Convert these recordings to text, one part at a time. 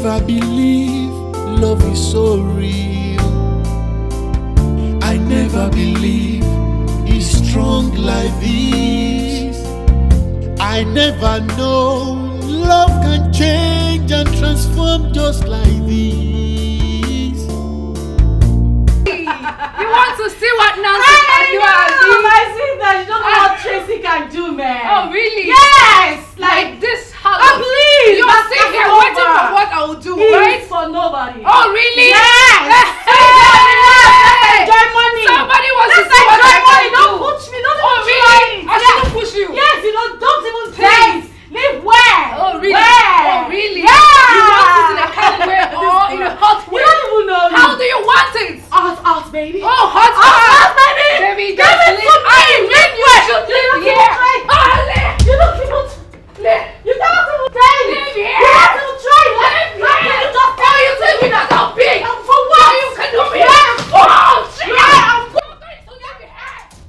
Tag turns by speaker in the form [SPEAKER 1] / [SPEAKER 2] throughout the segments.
[SPEAKER 1] never believe love is so real. I never believe it's strong like this. I never know love can change and transform just like this.
[SPEAKER 2] You want to see what Nancy can do?
[SPEAKER 3] My sister, you don't know what Tracy can do, man.
[SPEAKER 2] Oh, really?
[SPEAKER 3] Yes!
[SPEAKER 2] Like this house.
[SPEAKER 3] Oh, please!
[SPEAKER 2] You are sitting here waiting for what I will do, right?
[SPEAKER 3] It's for nobody.
[SPEAKER 2] Oh, really?
[SPEAKER 3] Yes!
[SPEAKER 2] Hey!
[SPEAKER 3] Enjoy money!
[SPEAKER 2] Somebody wants to
[SPEAKER 3] Let's
[SPEAKER 2] see what I
[SPEAKER 3] enjoy money!
[SPEAKER 2] can do.
[SPEAKER 3] Don't push me! Don't
[SPEAKER 2] Oh,
[SPEAKER 3] even
[SPEAKER 2] really?
[SPEAKER 3] try it.
[SPEAKER 2] I shouldn't push you.
[SPEAKER 3] Yes, don't even please. Live where?
[SPEAKER 2] Oh, really?
[SPEAKER 3] Where?
[SPEAKER 2] Oh, really?
[SPEAKER 3] Yeah!
[SPEAKER 2] You want it in a calm way or in a hot way?
[SPEAKER 3] You don't even know.
[SPEAKER 2] How do you want it?
[SPEAKER 3] Out, baby.
[SPEAKER 2] Oh, hot,
[SPEAKER 3] baby!
[SPEAKER 2] Baby,
[SPEAKER 3] Give
[SPEAKER 2] just
[SPEAKER 3] it
[SPEAKER 2] live.
[SPEAKER 3] to me!
[SPEAKER 2] I mean, you should live here. Oh, live.
[SPEAKER 3] You don't even...
[SPEAKER 2] Live.
[SPEAKER 3] You cannot even try it.
[SPEAKER 2] Live here.
[SPEAKER 3] You have to try it.
[SPEAKER 2] Live
[SPEAKER 3] How can you just
[SPEAKER 2] Oh, you think me that's not big?
[SPEAKER 3] For what?
[SPEAKER 2] Oh, you can do me.
[SPEAKER 3] Yeah.
[SPEAKER 2] Oh, shit.
[SPEAKER 3] Yeah, I'm
[SPEAKER 2] going to live here.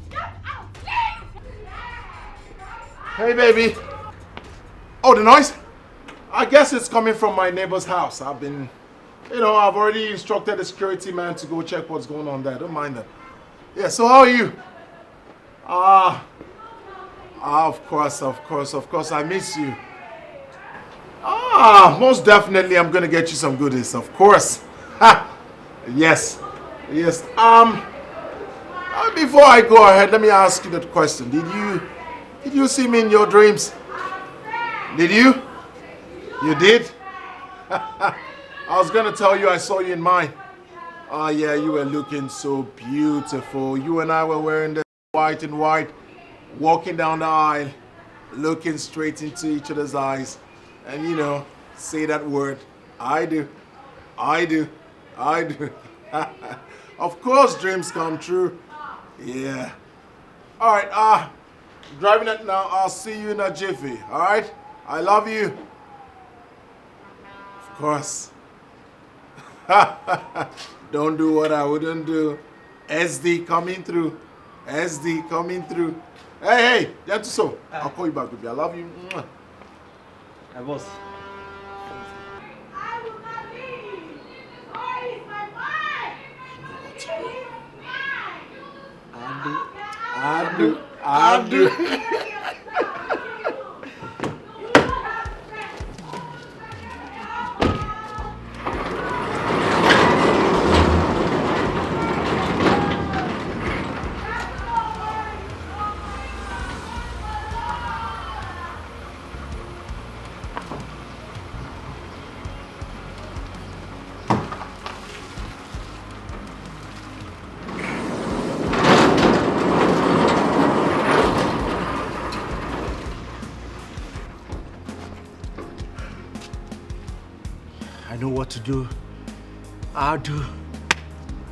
[SPEAKER 2] Get out. Leave.
[SPEAKER 4] Hey, baby. Oh, the noise? I guess it's coming from my neighbor's house. I've been, I've already instructed the security man to go check what's going on there. Don't mind that. Yeah, so how are you? Of course, I miss you. Most definitely I'm gonna get you some goodies, of course. Yes. Before I go ahead, let me ask you that question. Did you see me in your dreams? Did you? You did? I was gonna tell you I saw you in mine. Oh yeah, you were looking so beautiful. You and I were wearing the white and white, walking down the aisle, looking straight into each other's eyes, and say that word, I do. Of course dreams come true. Yeah. Alright, driving it now. I'll see you in a jiffy, alright? I love you. Of course. Don't do what I wouldn't do. SD coming through. Hey, that's so. I'll call you back, baby. I love you.
[SPEAKER 5] Hey, boss.
[SPEAKER 3] I will not leave. Where is my wife?
[SPEAKER 4] I do.
[SPEAKER 5] I know what to do. I'll do.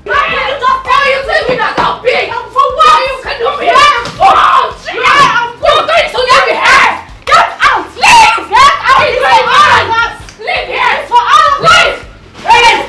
[SPEAKER 2] Oh, you think me that's not big?
[SPEAKER 3] For what?
[SPEAKER 2] Oh, you can do me. Oh, shit. You're going to live here.
[SPEAKER 3] Get out!
[SPEAKER 2] Leave.
[SPEAKER 3] Get out!
[SPEAKER 2] It's
[SPEAKER 3] It's
[SPEAKER 2] for
[SPEAKER 3] for
[SPEAKER 2] all
[SPEAKER 3] all
[SPEAKER 2] of
[SPEAKER 3] of us!
[SPEAKER 2] Live here.
[SPEAKER 3] It's for all of us!
[SPEAKER 2] Leave.
[SPEAKER 5] Idiot.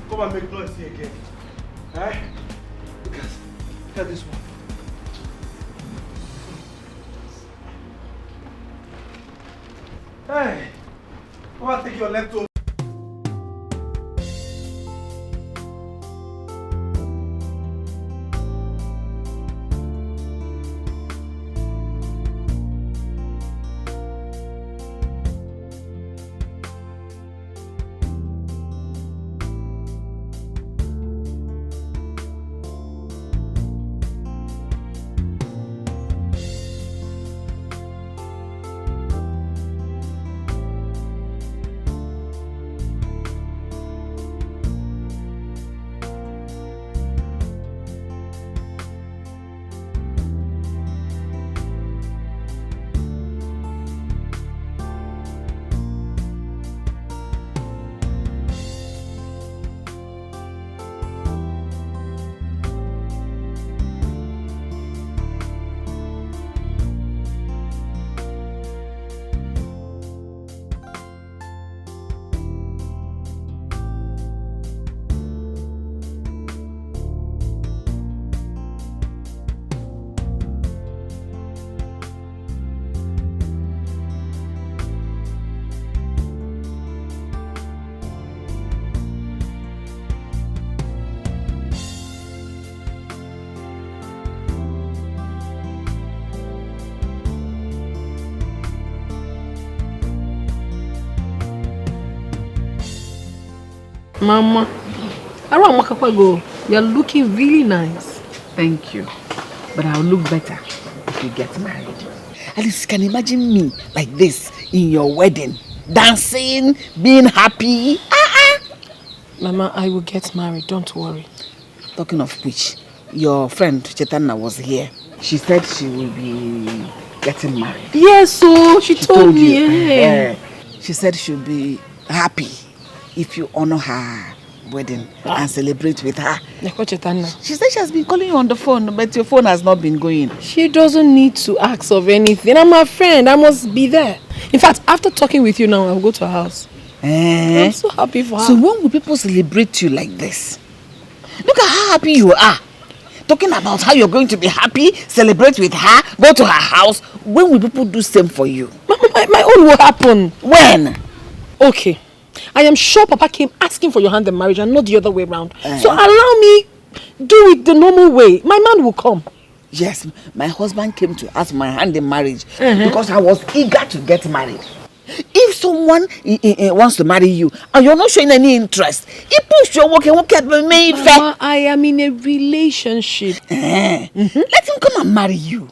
[SPEAKER 5] Come and make noise here again. Eh? Look at this one. Hey! Come and take your leftover.
[SPEAKER 2] Mama, you're looking really nice.
[SPEAKER 6] Thank you. But I'll look better if you get married. At least you can imagine me like this in your wedding. Dancing, being happy.
[SPEAKER 2] Mama, I will get married, don't worry.
[SPEAKER 6] Talking of which, your friend Chetana was here. She said she will be getting married.
[SPEAKER 2] Yes, so she told me.
[SPEAKER 6] Yeah. She said she'll be happy if you honor her wedding and celebrate with her. She said she has been calling you on the phone, but your phone has not been going.
[SPEAKER 2] She doesn't need to ask of anything. I'm her friend. I must be there. In fact, after talking with you now, I'll go to her house. I'm so happy for her.
[SPEAKER 6] So when will people celebrate you like this? Look at how happy you are. Talking about how you're going to be happy, celebrate with her, go to her house. When will people do same for you?
[SPEAKER 2] Mama, my own will happen.
[SPEAKER 6] When?
[SPEAKER 2] Okay. I am sure Papa came asking for your hand in marriage and not the other way around. So allow me do it the normal way. My man will come.
[SPEAKER 6] Yes, my husband came to ask my hand in marriage because I was eager to get married. If someone wants to marry you and you're not showing any interest, he push your work and work at me.
[SPEAKER 2] Mama, I am in a relationship.
[SPEAKER 6] Let him come and marry you.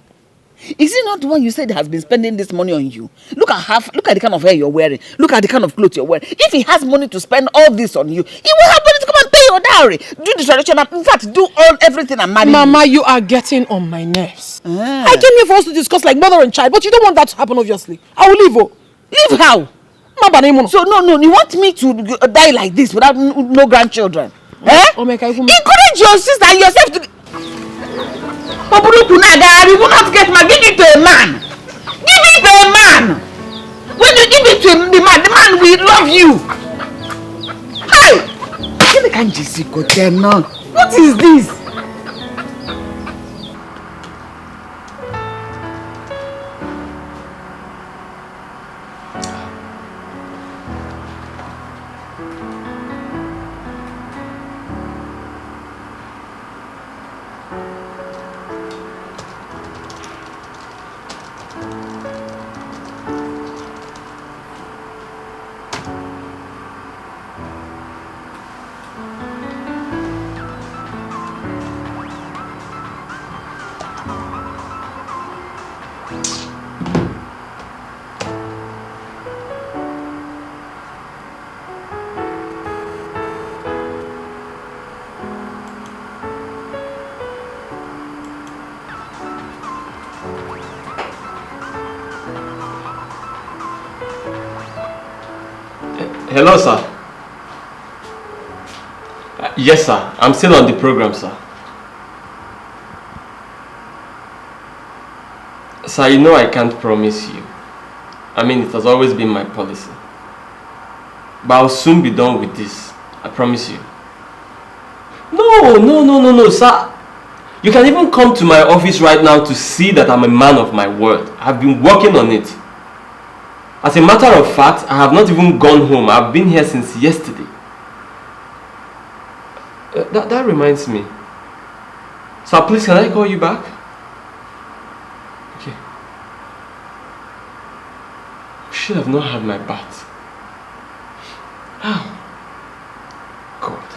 [SPEAKER 6] Is he not the one you said has been spending this money on you? Look at the kind of hair you're wearing. Look at the kind of clothes you're wearing. If he has money to spend all this on you, he will have money to come and pay your dowry. Do the traditional, in fact, do everything and marry
[SPEAKER 2] Mama, you are getting on my nerves. I came here for us to discuss like mother and child, but you don't want that to happen, obviously. I will leave.
[SPEAKER 6] Leave how? So no, you want me to die like this without no grandchildren? Encourage your sister and yourself to... You will not get married. Give it to a man. Give it to a man. When you give it to the man will love you. Hey! What is this?
[SPEAKER 7] Hello, sir. Yes, sir. I'm still on the program, sir. Sir, you know I can't promise you. I mean, it has always been my policy. But I'll soon be done with this. I promise you. No, sir. You can even come to my office right now to see that I'm a man of my word. I've been working on it. As a matter of fact, I have not even gone home. I've been here since yesterday. That reminds me. Sir, please, can I call you back? Okay. I should have not had my bath. Oh. God.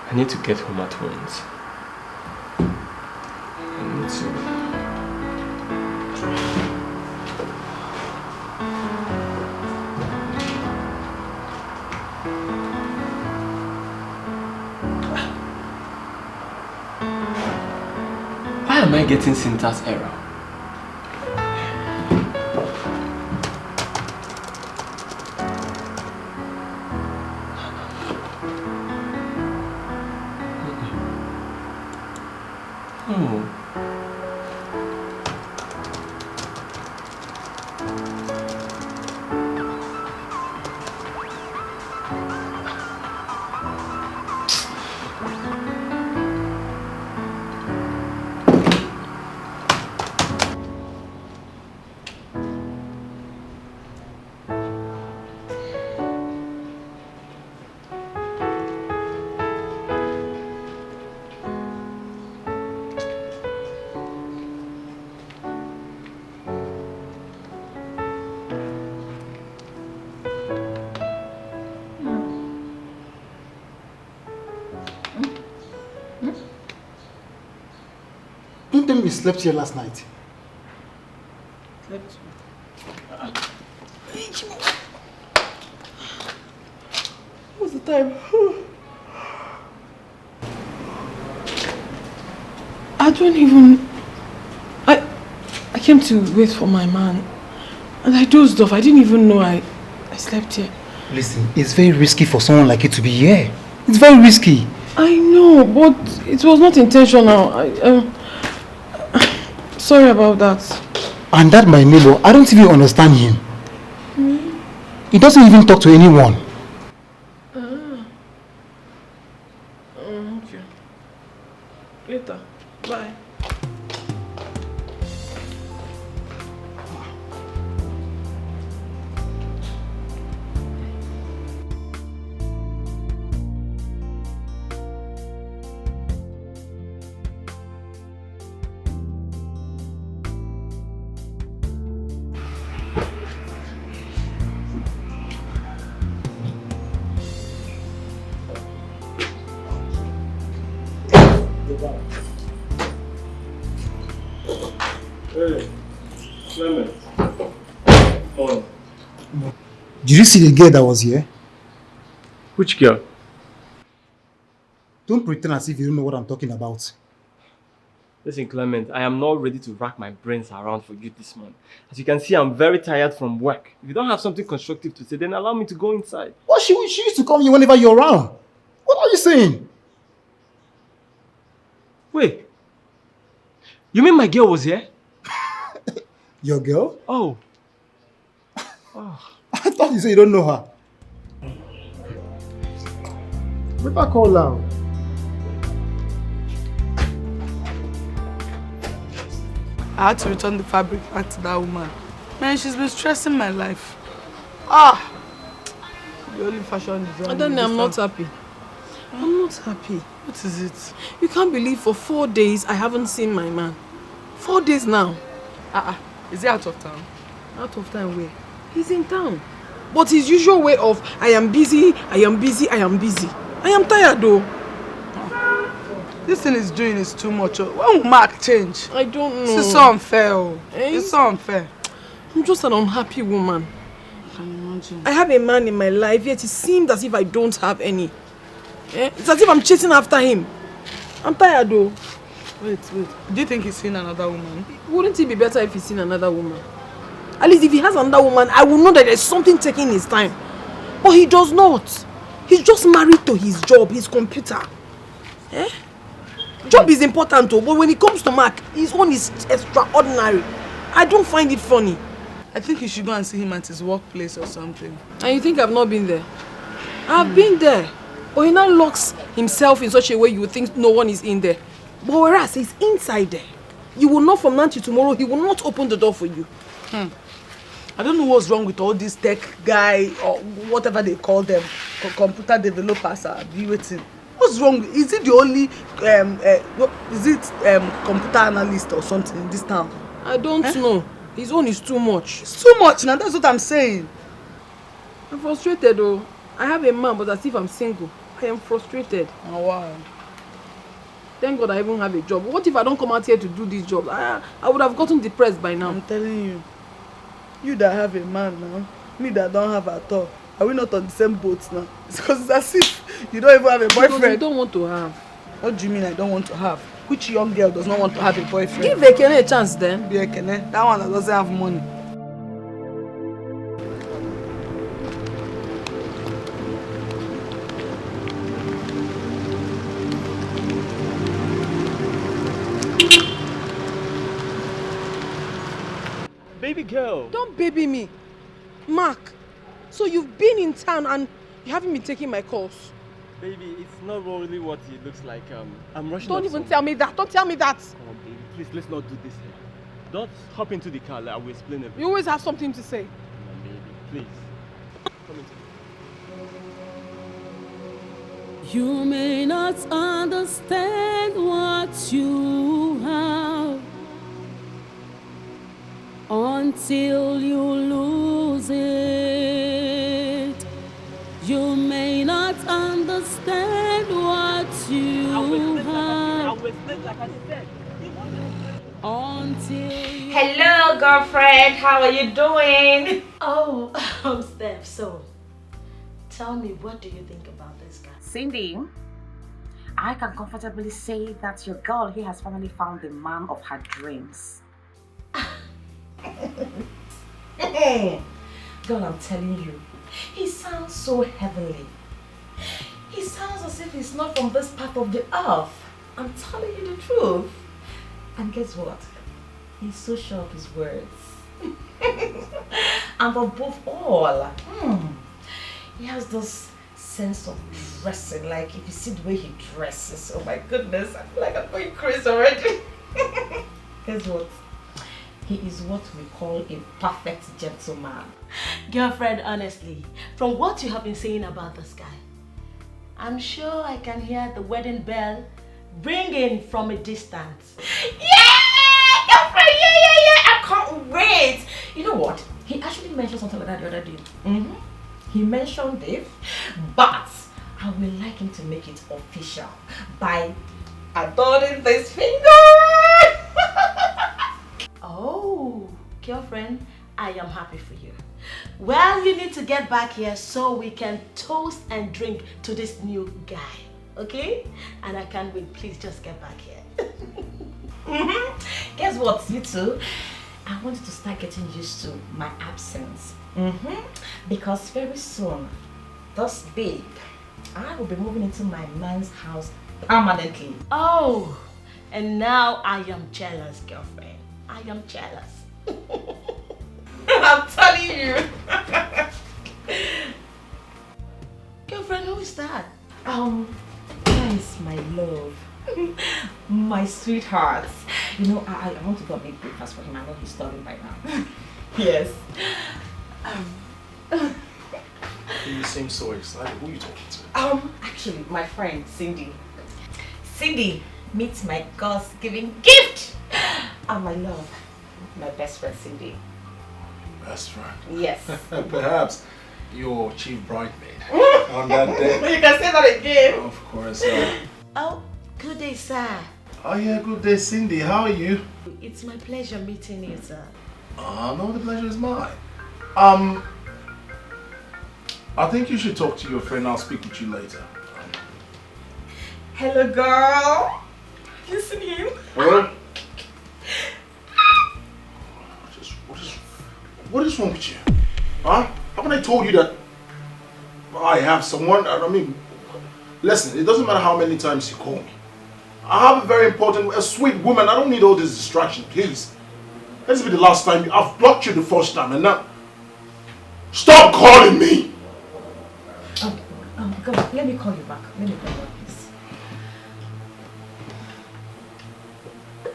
[SPEAKER 7] I need to get home at once. I need to... Why am I getting syntax error? Oh.
[SPEAKER 8] tell me you slept here last night.
[SPEAKER 6] Slept. What's the time?
[SPEAKER 2] I don't even... I came to wait for my man. And I dozed off. I didn't even know I slept here.
[SPEAKER 8] Listen, it's very risky for someone like you to be here. It's very risky.
[SPEAKER 2] I know, but it was not intentional. Sorry about that.
[SPEAKER 8] And that my neighbor, I don't even understand him. He doesn't even talk to anyone.
[SPEAKER 2] Okay. Later. Bye.
[SPEAKER 7] Hey, Clement. On.
[SPEAKER 8] Did you see the girl that was here?
[SPEAKER 7] Which girl?
[SPEAKER 8] Don't pretend as if you don't know what I'm talking about.
[SPEAKER 7] Listen, Clement, I am not ready to rack my brains around for you this morning. As you can see, I'm very tired from work. If you don't have something constructive to say, then allow me to go inside.
[SPEAKER 8] What? She used to come here whenever you're around. What are you saying?
[SPEAKER 7] Wait. You mean my girl was here?
[SPEAKER 8] Your girl?
[SPEAKER 7] Oh.
[SPEAKER 8] I thought you said you don't know her. Better call her.
[SPEAKER 6] I had to return the fabric back to that woman. Man, she's been stressing my life. The only fashion designer.
[SPEAKER 2] Adani, I'm not happy. I'm not happy.
[SPEAKER 6] What is it?
[SPEAKER 2] You can't believe for 4 days I haven't seen my man. 4 days now.
[SPEAKER 6] Is he out of town?
[SPEAKER 2] Out of town where? He's in town. But his usual way of, I am busy, I am busy, I am busy. I am tired though.
[SPEAKER 6] This thing is doing is too much. When will Mark change?
[SPEAKER 2] I don't know.
[SPEAKER 6] This is so unfair. It's so unfair.
[SPEAKER 2] I'm just an unhappy woman.
[SPEAKER 6] I can imagine.
[SPEAKER 2] I have a man in my life, yet it seems as if I don't have any. It's as if I'm chasing after him. I'm tired though.
[SPEAKER 6] Wait. Do you think he's seen another woman?
[SPEAKER 2] Wouldn't it be better if he's seen another woman? At least if he has another woman, I will know that there's something taking his time. But he does not. He's just married to his job, his computer. Job is important too, but when it comes to Mark, his own is extraordinary. I don't find it funny.
[SPEAKER 6] I think you should go and see him at his workplace or something.
[SPEAKER 2] And you think I've not been there? I've been there. But he now locks himself in such a way you would think no one is in there. But whereas he's inside there, you will know from now till tomorrow, he will not open the door for you.
[SPEAKER 6] I don't know what's wrong with all these tech guy or whatever they call them, computer developers are waiting. What's wrong? Is it the only computer analyst or something in this town?
[SPEAKER 2] I don't know. His own is too much.
[SPEAKER 6] It's too much now, that's what I'm saying.
[SPEAKER 2] I'm frustrated though. I have a man, but as if I'm single. I am frustrated.
[SPEAKER 6] Oh wow.
[SPEAKER 2] Thank God I even have a job. What if I don't come out here to do this job? I would have gotten depressed by now.
[SPEAKER 6] I'm telling you. You that have a man now, me that don't have at all. Are we not on the same boat now? It's because it's as if you don't even have a boyfriend.
[SPEAKER 2] Because you don't want to have.
[SPEAKER 6] What do you mean I don't want to have? Which young girl does not want to have a boyfriend?
[SPEAKER 2] Give Ekene a chance then.
[SPEAKER 6] Be Ekene. That one that doesn't have money.
[SPEAKER 7] Baby girl.
[SPEAKER 2] Don't baby me. Mark, so you've been in town and you haven't been taking my calls.
[SPEAKER 7] Baby, it's not really what it looks like. I'm rushing.
[SPEAKER 2] Don't even tell me that. Don't tell me that.
[SPEAKER 7] Come on, baby. Please, let's not do this here. Don't hop into the car. I will explain everything.
[SPEAKER 2] You always have something to say.
[SPEAKER 7] Come on, baby. Please. Come into the
[SPEAKER 9] You may not understand what you have until you lose it. You may not understand what you have.
[SPEAKER 7] like I said.
[SPEAKER 9] until you...
[SPEAKER 6] Hello, girlfriend. How are you doing?
[SPEAKER 10] Oh, Steph. So, tell me, what do you think about this guy?
[SPEAKER 6] Cindy, I can comfortably say that your girl here has finally found the man of her dreams.
[SPEAKER 10] Girl, I'm telling you, he sounds so heavenly. He sounds as if he's not from this part of the earth. I'm telling you the truth. And guess what? He's so sure of his words. And above all, he has this sense of dressing. Like if you see the way he dresses, oh my goodness, I feel like I'm going crazy already. Guess what? He is what we call a perfect gentleman. Girlfriend, honestly, from what you have been saying about this guy, I'm sure I can hear the wedding bell ringing from a distance. Yeah! Girlfriend, yeah! I can't wait! You know what? He actually mentioned something like that the other day. He mentioned it, but I would like him to make it official by adorning this finger. Oh, girlfriend, I am happy for you. Well, you need to get back here so we can toast and drink to this new guy, okay? And I can't wait, please just get back here. Guess what, you two? I want you to start getting used to my absence. Because very soon, this babe, I will be moving into my man's house permanently. Oh, and now I am jealous, girlfriend. I am jealous. I'm telling you. Girlfriend, who is that? That is my love. My sweetheart. You know, I want to go and make breakfast for him. I know he's starving by now. Yes.
[SPEAKER 4] You seem so excited. Who are you talking to?
[SPEAKER 10] Actually, my friend Cindy. Cindy, meet my God's-given gift. My love, my best friend Cindy.
[SPEAKER 4] Best friend?
[SPEAKER 10] Yes.
[SPEAKER 4] Perhaps your chief bridesmaid on that day.
[SPEAKER 10] You can say that again.
[SPEAKER 4] Of course.
[SPEAKER 10] Oh, good day, sir.
[SPEAKER 4] Oh yeah, good day, Cindy. How are you?
[SPEAKER 10] It's my pleasure meeting you, sir.
[SPEAKER 4] No, the pleasure is mine. I think you should talk to your friend. I'll speak with you later.
[SPEAKER 10] Hello, girl. You seen him?
[SPEAKER 4] What? What is wrong with you? Huh? Haven't I told you that I have someone? I mean, listen, it doesn't matter how many times you call me. I have a very important, a sweet woman. I don't need all this distraction, please. This will be the last time. I've blocked you the first time and now... Stop calling me!
[SPEAKER 10] Go, let me call you back. Let me call you back, please.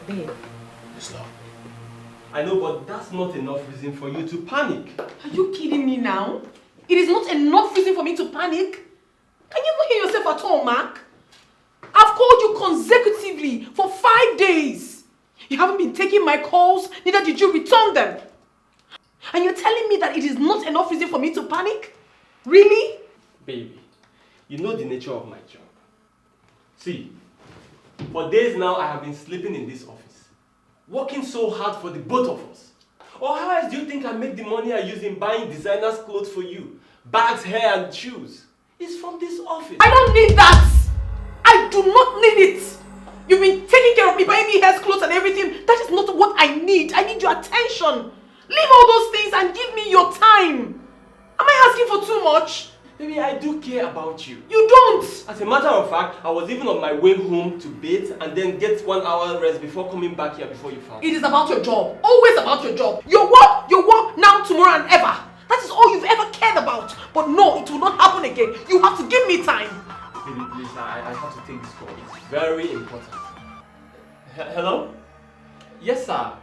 [SPEAKER 10] Babe.
[SPEAKER 4] Yes, love.
[SPEAKER 7] I know, but that's not enough reason for you to panic.
[SPEAKER 2] Are you kidding me now? It is not enough reason for me to panic. Can you even hear yourself at all, Mark? I've called you consecutively for 5 days. You haven't been taking my calls, neither did you return them. And you're telling me that it is not enough reason for me to panic? Really?
[SPEAKER 7] Baby, you know the nature of my job. See, for days now I have been sleeping in this office. Working so hard for the both of us. Or how else do you think I make the money I use in buying designers clothes for you? Bags, hair and shoes. It's from this office.
[SPEAKER 2] I don't need that! I do not need it! You've been taking care of me, buying me hair, clothes and everything. That is not what I need. I need your attention. Leave all those things and give me your time. Am I asking for too much?
[SPEAKER 7] Baby, I do care about you.
[SPEAKER 2] You don't!
[SPEAKER 7] As a matter of fact, I was even on my way home to bathe and then get 1 hour rest before coming back here before you found me.
[SPEAKER 2] It is about your job. Always about your job. Your work, now, tomorrow and ever. That is all you've ever cared about. But no, it will not happen again. You have to give me time.
[SPEAKER 7] Baby, please, I have to take this call. It's very important. Hello? Yes, sir.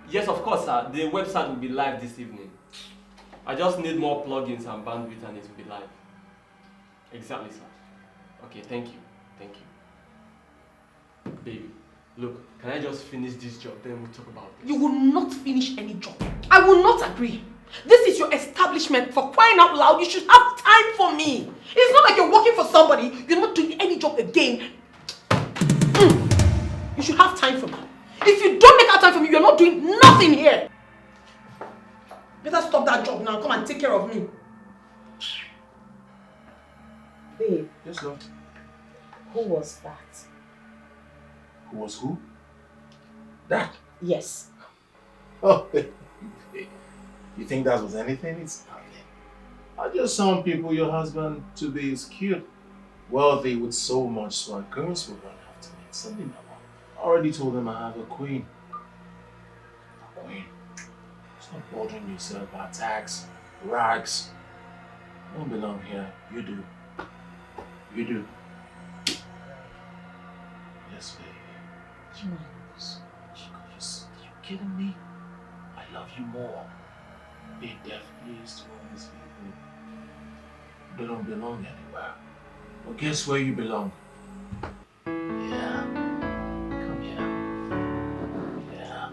[SPEAKER 7] Yes, of course, sir. The website will be live this evening. I just need more plugins and bandwidth and it will be live. Exactly, sir. Okay, thank you. Thank you. Baby, look, can I just finish this job, then we'll talk about this?
[SPEAKER 2] You will not finish any job. I will not agree. This is your establishment. For crying out loud, you should have time for me. It's not like you're working for somebody. You're not doing any job again. You should have time for me. If you don't make out time for me, you're not doing nothing here. Better stop that job now. Come and take care of me.
[SPEAKER 10] Babe.
[SPEAKER 4] Yes, love.
[SPEAKER 10] Who was that?
[SPEAKER 4] Who was who? That.
[SPEAKER 10] Yes.
[SPEAKER 4] Oh, you think that was anything? It's nothing. I just some people your husband to be is cute, wealthy with so much swag. Girls will run after me. Something I already told them I have a queen. A queen. Stop bothering yourself about tax, rags. You don't belong here. You do. You do. Yes, baby. You kidding me? I love you more. Be deaf, please, to all these people. They don't belong anywhere. Well, guess where you belong? Yeah. Come here. Yeah.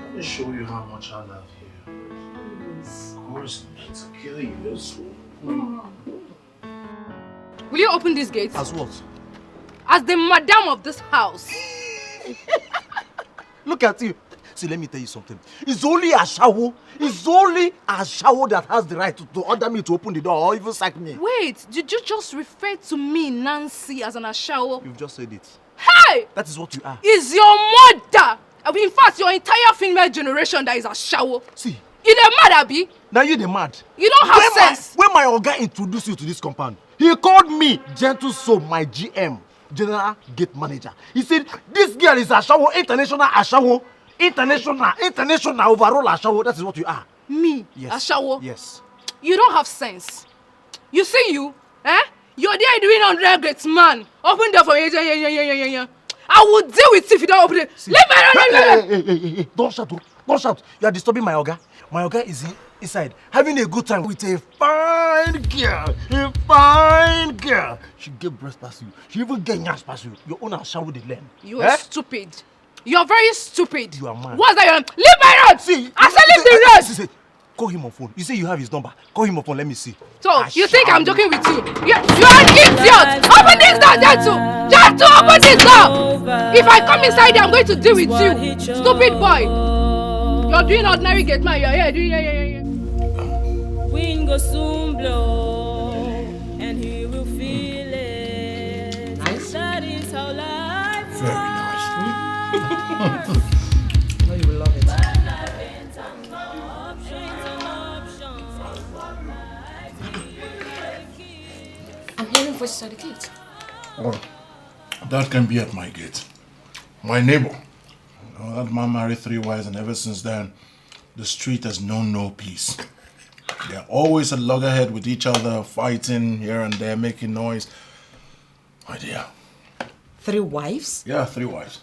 [SPEAKER 4] Let me show you how much I love you. Of course, not to kill you. That's
[SPEAKER 2] Will you open this gate?
[SPEAKER 5] As what?
[SPEAKER 2] As the madam of this house.
[SPEAKER 5] Look at you. See, let me tell you something. It's only a shower. It's only a shower that has the right to order me to open the door or even sack me.
[SPEAKER 2] Wait, did you just refer to me, Nancy, as an ashawo?
[SPEAKER 5] You've just said it.
[SPEAKER 2] Hey!
[SPEAKER 5] That is what you are.
[SPEAKER 2] Is your mother? In fact, your entire female generation that is ashawo.
[SPEAKER 5] See.
[SPEAKER 2] You the mad, Abi?
[SPEAKER 5] Now you the mad.
[SPEAKER 2] You don't have sense.
[SPEAKER 5] When my Oga introduced you to this compound, he called me Gentle Soul, my GM, General Gate Manager. He said, this girl is ashawo, international ashawo. International overall ashawo. That is what you are.
[SPEAKER 2] Me?
[SPEAKER 5] Yes.
[SPEAKER 2] Ashawo?
[SPEAKER 5] Yes.
[SPEAKER 2] You don't have sense. You see you? Eh? You're there doing 100 gates, man. Open the door for me. I will deal with you if you don't open it. Leave me.
[SPEAKER 5] Hey. Don't shout. Don't shout. You are disturbing my Oga. My Oga is inside having a good time with a fine girl. A fine girl. She get breast past you. She even get nyash past you. Your own ashawo the learn.
[SPEAKER 2] You are stupid. You're very stupid.
[SPEAKER 5] You are mad.
[SPEAKER 2] What's that? Leave my road! See, I said leave the road!
[SPEAKER 5] Call him on phone. You say you have his number. Call him on phone. Let me see.
[SPEAKER 2] So, you think I'm joking with you? You're an idiot! Open this door, Gentle! Gentle, open this door! If I come inside there, I'm going to deal with you. Stupid boy! You're doing ordinary gate man. You're here doing
[SPEAKER 9] Wind go soon blow, and he will feel it.
[SPEAKER 10] Nice.
[SPEAKER 9] That is how life
[SPEAKER 4] very nice.
[SPEAKER 10] No, you will love it. I'm hearing voices at the gate.
[SPEAKER 4] Oh, that can be at my gate. My neighbor. That man married 3 wives, and ever since then, the street has known no peace. They're always at loggerhead with each other, fighting here and there, making noise. My dear.
[SPEAKER 10] 3 wives?
[SPEAKER 4] Yeah, 3 wives.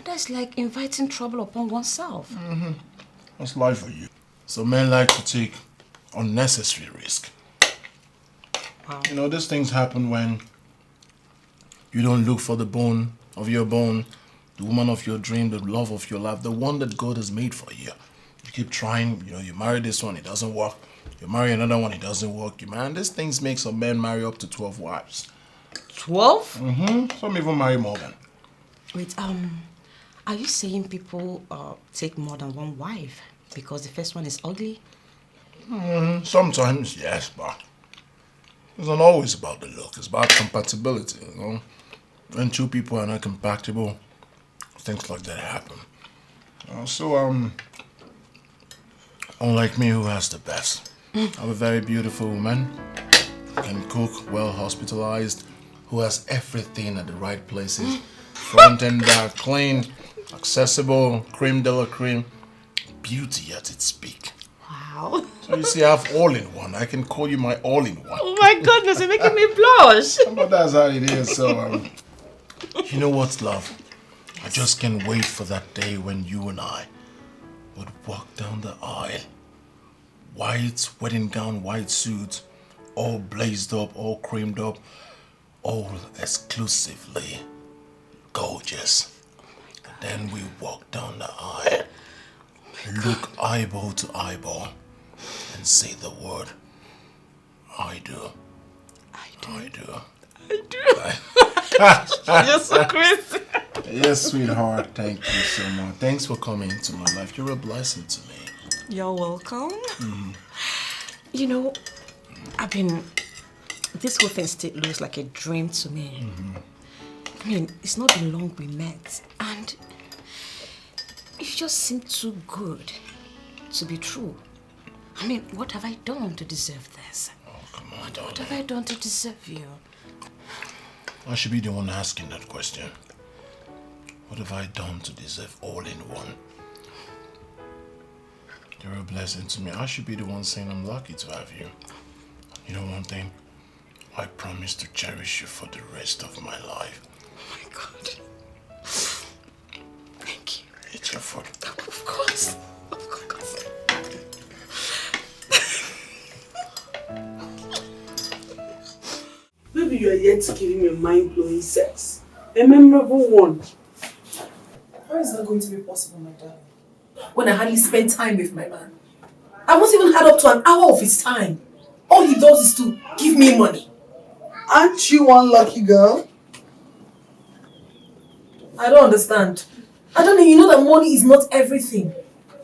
[SPEAKER 10] That's like inviting trouble upon oneself.
[SPEAKER 4] Mm-hmm. That's life for you. So men like to take unnecessary risk.
[SPEAKER 10] Wow.
[SPEAKER 4] You know, these things happen when you don't look for the bone of your bone, the woman of your dream, the love of your life, the one that God has made for you. You keep trying, you marry this one, it doesn't work. You marry another one, it doesn't work. Man, these things make some men marry up to 12 wives.
[SPEAKER 10] 12?
[SPEAKER 4] Mm-hmm. Some even marry more than.
[SPEAKER 10] Wait, are you saying people take more than 1 wife because the first one is ugly?
[SPEAKER 4] Sometimes, yes, but it's not always about the look. It's about compatibility, you know. When 2 people are not compatible, things like that happen. Unlike me, who has the best? I'm a very beautiful woman, can cook, well hospitalized, who has everything at the right places, front and back, clean, accessible, creme de la creme, beauty at its peak.
[SPEAKER 10] Wow.
[SPEAKER 4] So you see, I have all in one. I can call you my all in one.
[SPEAKER 10] Oh my goodness, you're making me blush.
[SPEAKER 4] But that's how it is. So, you know what's love? I just can't wait for that day when you and I would walk down the aisle. White wedding gown, white suit, all blazed up, all creamed up, all exclusively gorgeous. Then we walk down the aisle, look eyeball to eyeball, and say the word, I do. I do. I do.
[SPEAKER 10] You're so crazy.
[SPEAKER 4] Yes, sweetheart. Thank you so much. Thanks for coming into my life. You're a blessing to me.
[SPEAKER 10] You're welcome. You know, this whole thing still looks like a dream to me. I mean, it's not been long we met, and it just seemed too good to be true. I mean, what have I done to deserve this?
[SPEAKER 4] Oh, come on,
[SPEAKER 10] What have I done to deserve you?
[SPEAKER 4] I should be the one asking that question. What have I done to deserve all in one? You're a blessing to me. I should be the one saying I'm lucky to have you. You know one thing? I promise to cherish you for the rest of my life.
[SPEAKER 10] Oh my God. Thank you.
[SPEAKER 4] It's your fault.
[SPEAKER 10] Of course. Of course.
[SPEAKER 11] Maybe you are yet to give him a mind-blowing sex. A memorable one.
[SPEAKER 2] How is that going to be possible, my darling? When I hardly spend time with my man. I won't even add up to an hour of his time. All he does is to give me money.
[SPEAKER 11] Aren't you one lucky girl?
[SPEAKER 2] I don't understand. I don't know, you know that money is not everything.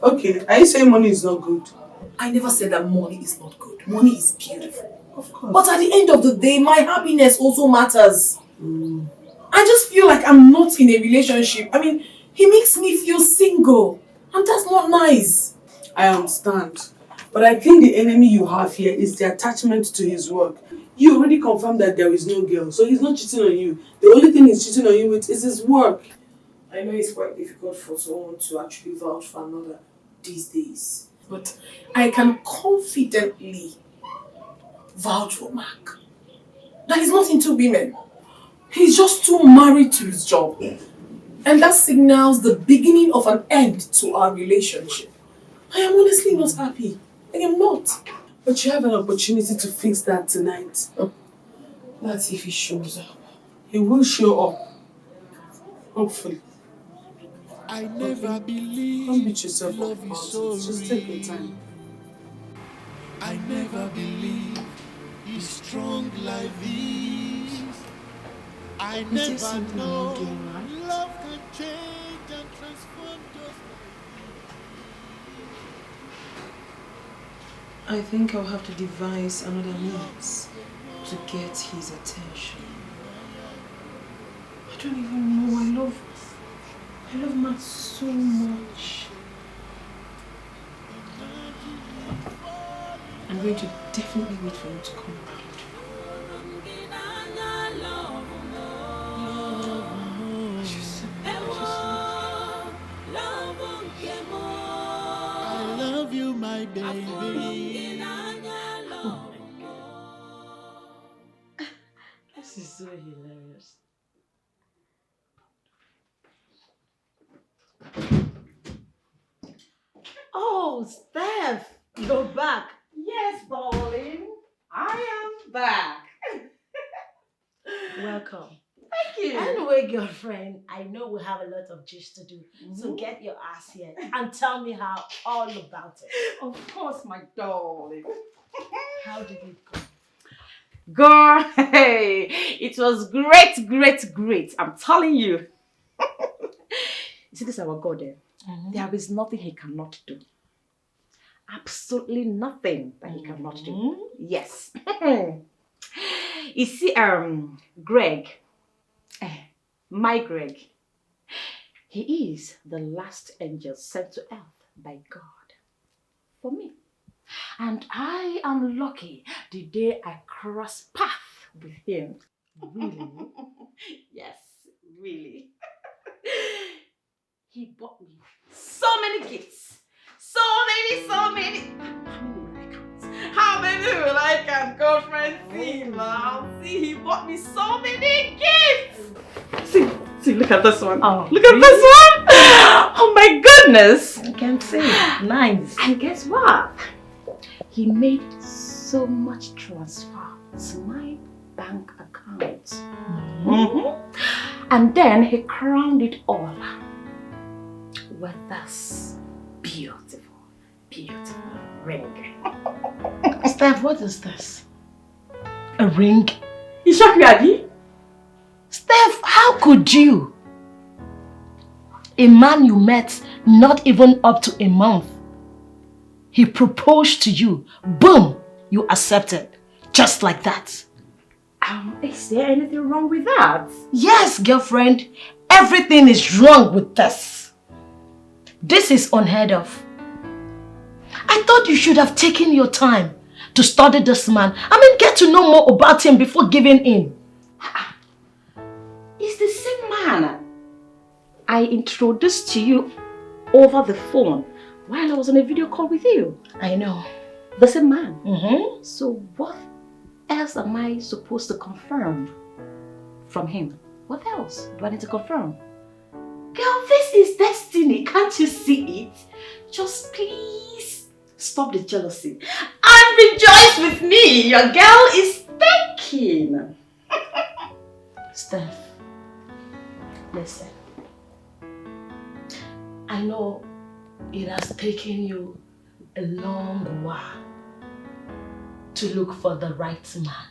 [SPEAKER 11] Okay, are you saying money is not good?
[SPEAKER 2] I never said that money is not good. Money is beautiful.
[SPEAKER 11] Of course.
[SPEAKER 2] But at the end of the day, my happiness also matters. I just feel like I'm not in a relationship. I mean, he makes me feel single. And that's not nice.
[SPEAKER 11] I understand. But I think the enemy you have here is the attachment to his work. You already confirmed that there is no girl, so he's not cheating on you. The only thing he's cheating on you with is his work.
[SPEAKER 2] I know it's quite difficult for someone to actually vouch for another these days. But I can confidently vouch for Mark. That he's not into women. He's just too married to his job. And that signals the beginning of an end to our relationship. I am honestly not happy. I am not.
[SPEAKER 11] But you have an opportunity to fix that tonight.
[SPEAKER 2] That's if he shows up.
[SPEAKER 11] He will show up. Hopefully.
[SPEAKER 1] I never believed
[SPEAKER 11] Don't beat yourself up
[SPEAKER 1] love
[SPEAKER 11] about
[SPEAKER 1] is so
[SPEAKER 11] it. Just take your
[SPEAKER 1] real.
[SPEAKER 11] time.
[SPEAKER 1] I never believed it's strong like this. I
[SPEAKER 10] there
[SPEAKER 1] never
[SPEAKER 10] something I'm
[SPEAKER 1] know
[SPEAKER 10] not doing right?
[SPEAKER 1] love can change and transform just
[SPEAKER 2] I think I'll have to devise another means to get his attention. I don't even know. I love Matt so much. I'm going to definitely wait for him to come around.
[SPEAKER 1] I love you, my baby.
[SPEAKER 10] This is so hilarious. Oh, Steph, you're back. Yes, darling, I am back. Welcome. Thank you. Anyway, girlfriend, I know we have a lot of gist to do. So get your ass here and tell me how all about it.
[SPEAKER 6] Of course, my darling.
[SPEAKER 10] How did it go?
[SPEAKER 6] Girl, hey, it was great. I'm telling you. You see, this is our God. There is nothing he cannot do. Absolutely nothing that he cannot do. Yes. You see, Greg, my Greg, he is the last angel sent to earth by God for me. And I am lucky the day I cross path with him. Really? Yes, really. He bought me so many gifts. So many. How many will I count? Girlfriend, see now. See, he bought me so many gifts. See, look at this one. Oh, look at this one. Oh my goodness.
[SPEAKER 10] I can see. Nice.
[SPEAKER 6] And guess what? He made so much transfer to my bank account. And then he crowned it all with this beautiful ring.
[SPEAKER 10] Steph, what is this? A ring?
[SPEAKER 6] You shocked me, Adi?
[SPEAKER 10] Steph, how could you? A man you met not even up to a month. He proposed to you. Boom! You accepted. Just like that.
[SPEAKER 3] Is there anything wrong with that?
[SPEAKER 10] Yes, girlfriend. Everything is wrong with this. This is unheard of. I thought you should have taken your time to study this man. Get to know more about him before giving in.
[SPEAKER 3] It's the same man I introduced to you over the phone while I was on a video call with you.
[SPEAKER 10] I know.
[SPEAKER 3] The same man.
[SPEAKER 10] Mm-hmm.
[SPEAKER 3] So what else am I supposed to confirm from him? What else do I need to confirm? Girl, this is destiny. Can't you see it? Just please stop the jealousy and rejoice with me. Your girl is thinking.
[SPEAKER 10] Steph, listen. I know it has taken you a long while to look for the right man.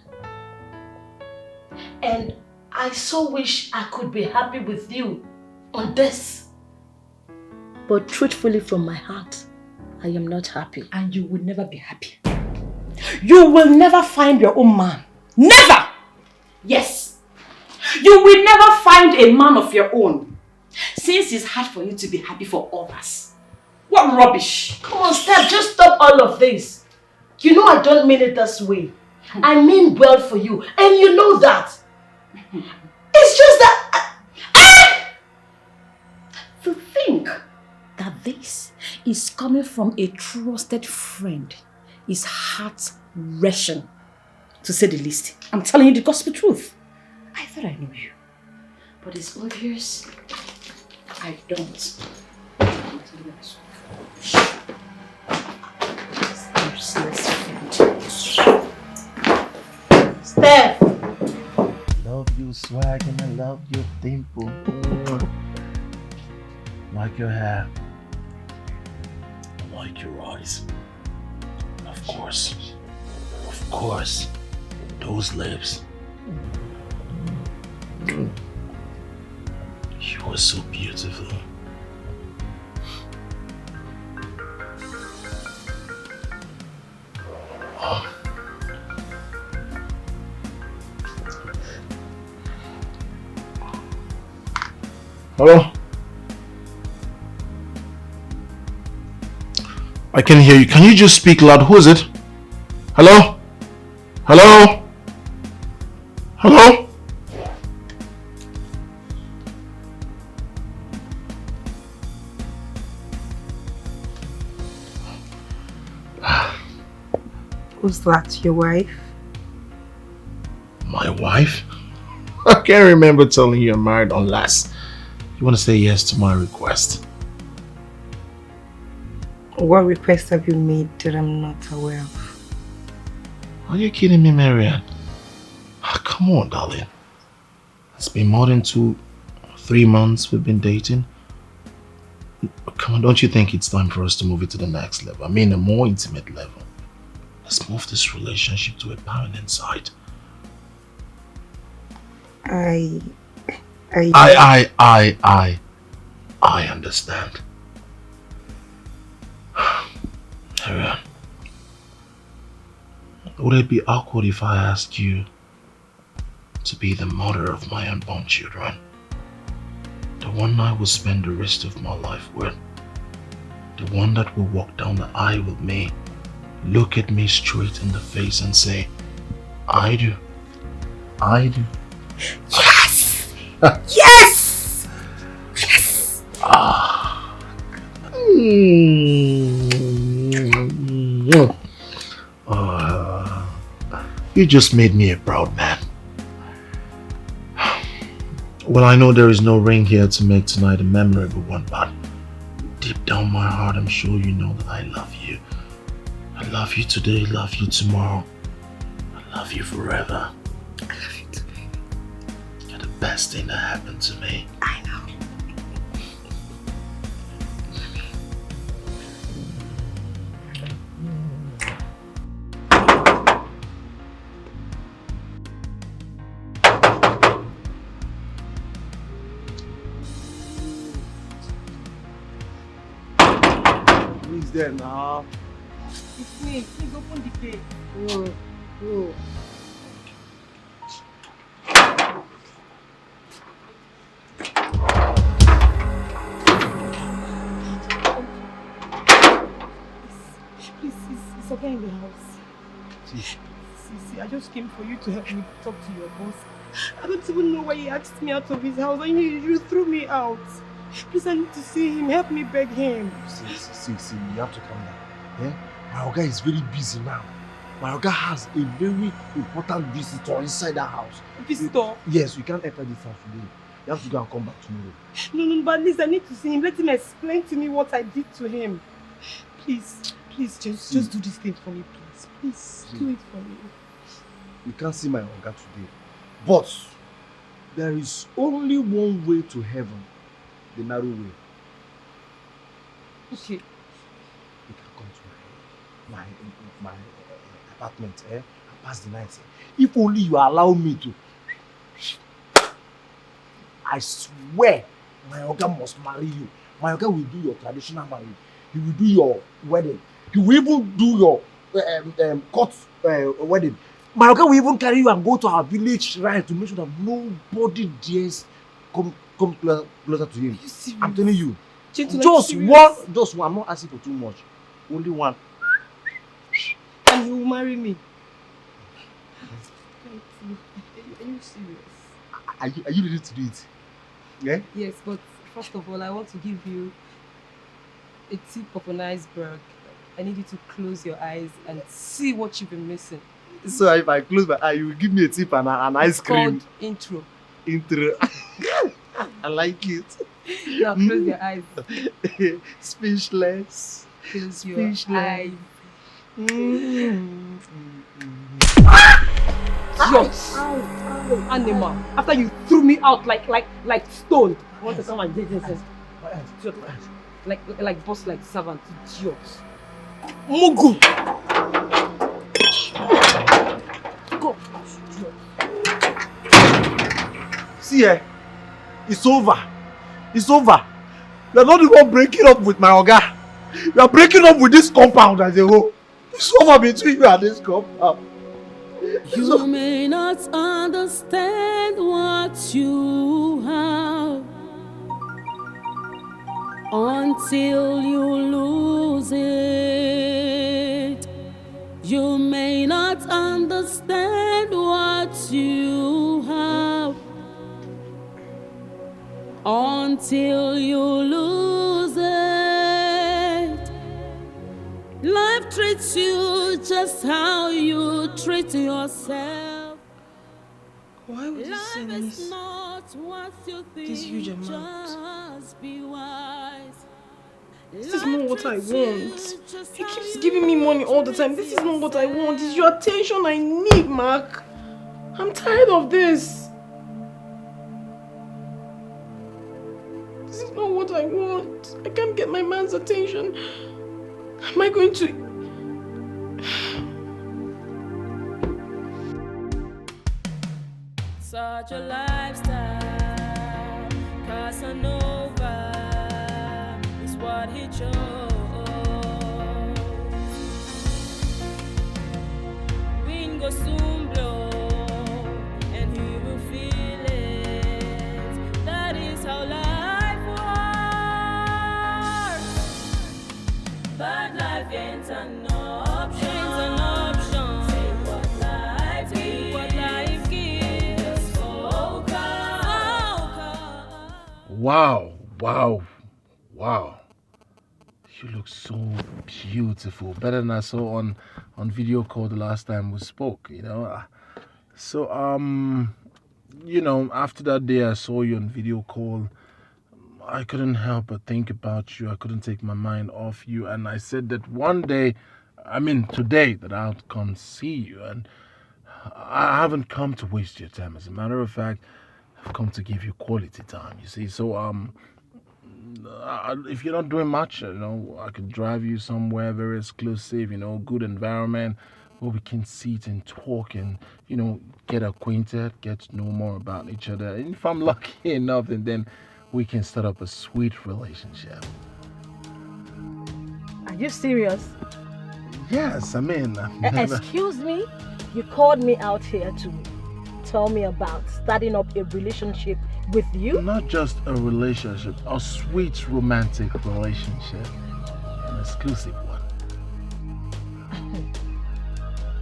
[SPEAKER 10] And I so wish I could be happy with you on this. But truthfully from my heart, I am not happy.
[SPEAKER 3] And you will never be happy.
[SPEAKER 10] You will never find your own man. Never!
[SPEAKER 3] Yes. You will never find a man of your own. Since it's hard for you to be happy for others. What rubbish.
[SPEAKER 10] Come on, Steph, just stop all of this. You know I don't mean it this way. I mean well for you. And you know that. It's just that...
[SPEAKER 3] To think that this is coming from a trusted friend is heart-wrenching, to say the least. I'm telling you the gospel truth. I thought I knew you, but it's obvious I don't. Useless friend.
[SPEAKER 10] Steph!
[SPEAKER 5] Love you swag and I love your dimple. Like your hair. Like your eyes. Of course. Those lips. You were so beautiful. Oh.
[SPEAKER 4] Hello? I can hear you. Can you just speak loud? Who is it? Hello? Hello? Hello?
[SPEAKER 2] Who's that? Your wife?
[SPEAKER 4] My wife? I can't remember telling you I'm married unless you want to say yes to my request.
[SPEAKER 2] What request have you made that I'm not aware of?
[SPEAKER 4] Are you kidding me, Marianne? Come on, darling. It's been more than 3 months we've been dating. Come on, don't you think it's time for us to move it to the next level? I mean, a more intimate level. Let's move this relationship to a permanent side. I understand. Marianne, would it be awkward if I asked you to be the mother of my unborn children? The one I will spend the rest of my life with. The one that will walk down the aisle with me, look at me straight in the face and say, I do.
[SPEAKER 2] Yes! Yes! Yes!
[SPEAKER 4] You just made me a proud man. Well, I know there is no ring here to make tonight a memorable one, but deep down my heart, I'm sure you know that I love you. I love you today, love you tomorrow. I love you forever.
[SPEAKER 2] I love you too.
[SPEAKER 4] You're the best thing that happened to me.
[SPEAKER 2] I know.
[SPEAKER 5] there now.
[SPEAKER 10] It's me. Please open the gate.
[SPEAKER 2] Oh.
[SPEAKER 10] Please, it's okay in the house. See, I just came for you to help me talk to your boss. I don't even know why he asked me out of his house and you threw me out. Please, I need to see him. Help me beg him.
[SPEAKER 5] See, you have to calm down. Eh? My Oga is very busy now. My Oga has a very important visitor inside that house.
[SPEAKER 10] Visitor?
[SPEAKER 5] Yes, we can't enter this house today. You have to go and come back tomorrow.
[SPEAKER 10] No, but at least I need to see him. Let him explain to me what I did to him. Please, just do this thing for me, please. Please, do it for me.
[SPEAKER 5] You can't see my Oga today. But there is only one way to heaven. The narrow way.
[SPEAKER 10] Okay.
[SPEAKER 5] You can come to my apartment, and pass the night. If only you allow me to. I swear, my Oga must marry you. My Oga will do your traditional marriage. He will do your wedding. He will even do your court wedding. My Oga will even carry you and go to our village shrine to make sure that nobody dares come closer to him. I'm telling you. Just one. I'm not asking for too much. Only one.
[SPEAKER 10] And you will marry me. Are you serious?
[SPEAKER 5] Are you ready to do it? Yeah?
[SPEAKER 10] Yes, but first of all, I want to give you a tip of an iceberg. I need you to close your eyes and see what you've been missing.
[SPEAKER 5] So if I close my eye, you will give me a tip and an ice cream.
[SPEAKER 10] It's called intro.
[SPEAKER 5] Intro. I like it.
[SPEAKER 10] Now close your eyes.
[SPEAKER 5] Speechless.
[SPEAKER 10] Close your eyes. Yes. Animal. After you threw me out like stone. I want to come and do this. Like boss, like servant. Idiot. Mugu. Go.
[SPEAKER 5] See, it's over. It's over. You're not even breaking up with my Oga. You're breaking up with this compound as a whole. It's over between you and this compound.
[SPEAKER 9] You may not understand what you have until you lose it. You may not understand what you have until you lose it. Life treats you just how you treat yourself.
[SPEAKER 2] Why would you send
[SPEAKER 9] this? Not what you think,
[SPEAKER 2] this huge amount?
[SPEAKER 9] just be wise.
[SPEAKER 2] This is not what I want. He keeps giving me money all the time. This is not what I want. It's your attention I need, Mark. I'm tired of this. This is not what I want. I can't get my man's attention. Am I going to...
[SPEAKER 9] Such a lifestyle, Casanova is what he chose. Wind goes soon blow, and he will feel it. That is how life works. But life ain't an option. Take what life gives.
[SPEAKER 4] Wow. You look so beautiful. Better than I saw on video call the last time we spoke, you know. So, after that day I saw you on video call, I couldn't help but think about you. I couldn't take my mind off you. And I said that today, that I'll come see you. And I haven't come to waste your time. As a matter of fact, I've come to give you quality time, you see. So, if you're not doing much, I could drive you somewhere very exclusive, good environment where we can sit and talk and, get acquainted, get to know more about each other. And if I'm lucky enough, and then we can start up a sweet relationship.
[SPEAKER 10] I you serious?
[SPEAKER 4] Yes, I mean, I've never...
[SPEAKER 10] Excuse me? You called me out here to tell me about starting up a relationship with you?
[SPEAKER 4] Not just a relationship, a sweet romantic relationship. An exclusive one.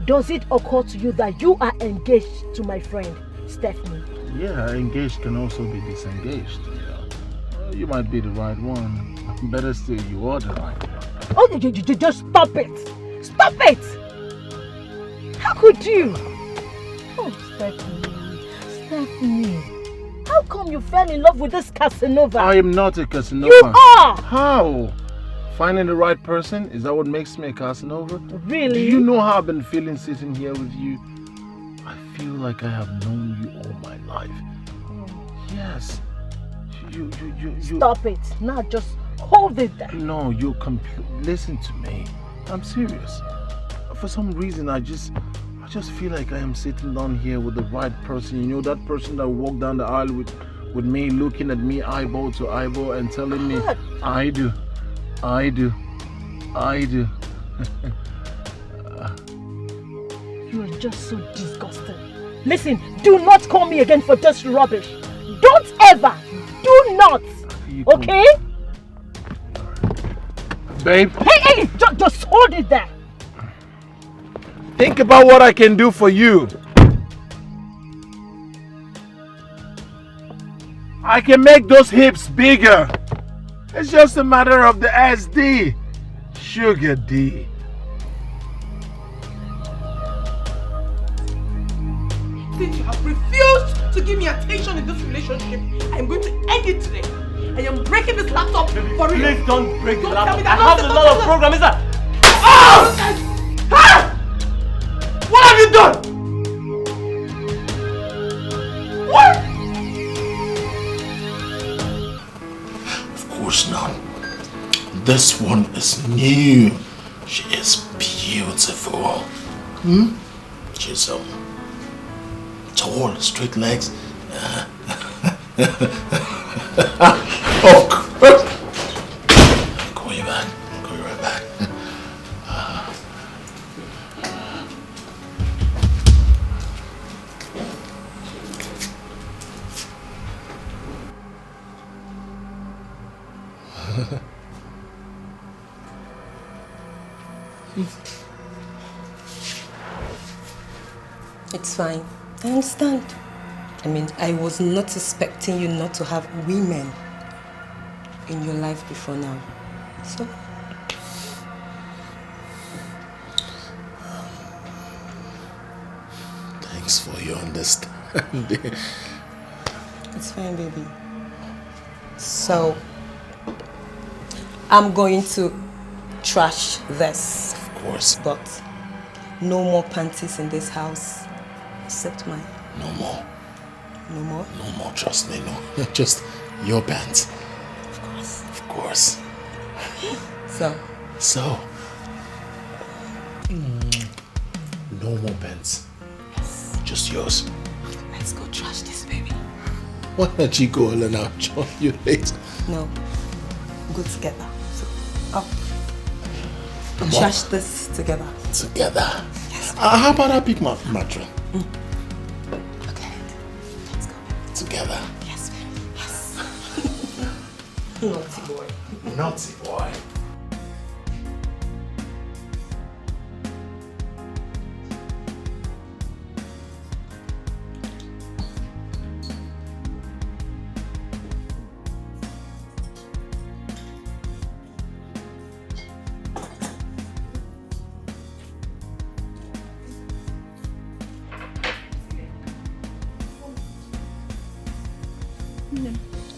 [SPEAKER 10] Does it occur to you that you are engaged to my friend, Stephanie?
[SPEAKER 4] Yeah, engaged can also be disengaged. You might be the right one. Better still, you are the right one.
[SPEAKER 10] Oh, you just stop it! Stop it! How could you? Oh, Stephanie. How come you fell in love with this Casanova?
[SPEAKER 4] I am not a Casanova.
[SPEAKER 10] You are!
[SPEAKER 4] How? Finding the right person? Is that what makes me a Casanova?
[SPEAKER 10] Really?
[SPEAKER 4] Do you know how I've been feeling sitting here with you? I feel like I have known you all my life. Yes. You.
[SPEAKER 10] Stop it. Now just hold it there.
[SPEAKER 4] No, you listen to me. I'm serious. For some reason, I just feel like I am sitting down here with the right person. You know, that person that walked down the aisle with me, looking at me eyeball to eyeball and telling me, I do. You are just so disgusting. Listen, do not call me again for this rubbish. Don't ever. Do not. Okay? Babe.
[SPEAKER 10] Hey, just hold it there.
[SPEAKER 4] Think about what I can do for you. I can make those hips bigger. It's just a matter of the SD. Sugar D.
[SPEAKER 2] Since you have refused to give me attention in this relationship, I am going to end it today. I am breaking this laptop for real.
[SPEAKER 7] Please don't break the laptop. I
[SPEAKER 2] I
[SPEAKER 7] have a lot of program. Is that? Oh! Ah! What have you done? What?
[SPEAKER 1] Of course not. This one is new. She is beautiful. She's tall, straight legs. Oh, call you back. Call you right back.
[SPEAKER 12] It's fine. I understand. I mean, I was not expecting you not to have women in your life before now. So?
[SPEAKER 1] Thanks for your understanding.
[SPEAKER 12] It's fine, baby. So, I'm going to trash this.
[SPEAKER 1] Of course.
[SPEAKER 12] But no more panties in this house except mine.
[SPEAKER 1] No more.
[SPEAKER 12] No more?
[SPEAKER 1] No more, trust me, no. Just your pants.
[SPEAKER 12] Of course.
[SPEAKER 1] Of course.
[SPEAKER 12] So?
[SPEAKER 1] No more pants. Yes. Just yours.
[SPEAKER 12] Let's go trash this, baby.
[SPEAKER 1] Why don't you go and I'll join you later?
[SPEAKER 12] No. Go together. So, up. And trash this together.
[SPEAKER 1] Together? Yes. How about I pick my mattress?
[SPEAKER 12] Okay. Let's go.
[SPEAKER 1] Together?
[SPEAKER 12] Yes, baby. Yes. Naughty boy.
[SPEAKER 1] Naughty boy.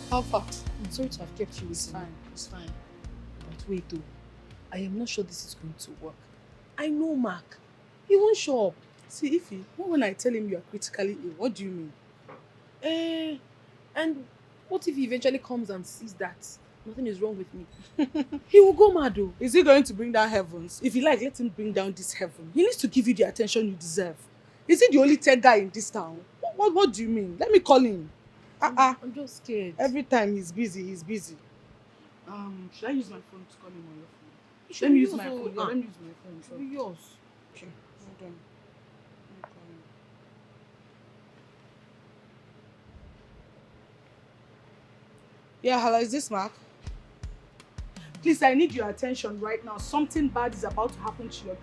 [SPEAKER 2] How far? I'm sorry to have kept you. It's fine. It's fine. But wait though. I am not sure this is going to work. I know Mark. He won't show up.
[SPEAKER 11] See, Ify, when I tell him you are critically ill, what do you mean?
[SPEAKER 2] And what if he eventually comes and sees that nothing is wrong with me? He will go mad though.
[SPEAKER 11] Is he going to bring down heavens? If you like, let him bring down this heaven. He needs to give you the attention you deserve. Is he the only tech guy in this town? What do you mean? Let me call him.
[SPEAKER 2] I'm just scared.
[SPEAKER 11] Every time he's busy, he's busy. Should I use my phone to call him on your phone? Let me use my phone. Yeah, let me use my phone.
[SPEAKER 2] Should be yours.
[SPEAKER 11] Okay, hold on. Yeah, hello, is this Mark? Please, I need your attention right now. Something bad is about to happen to your...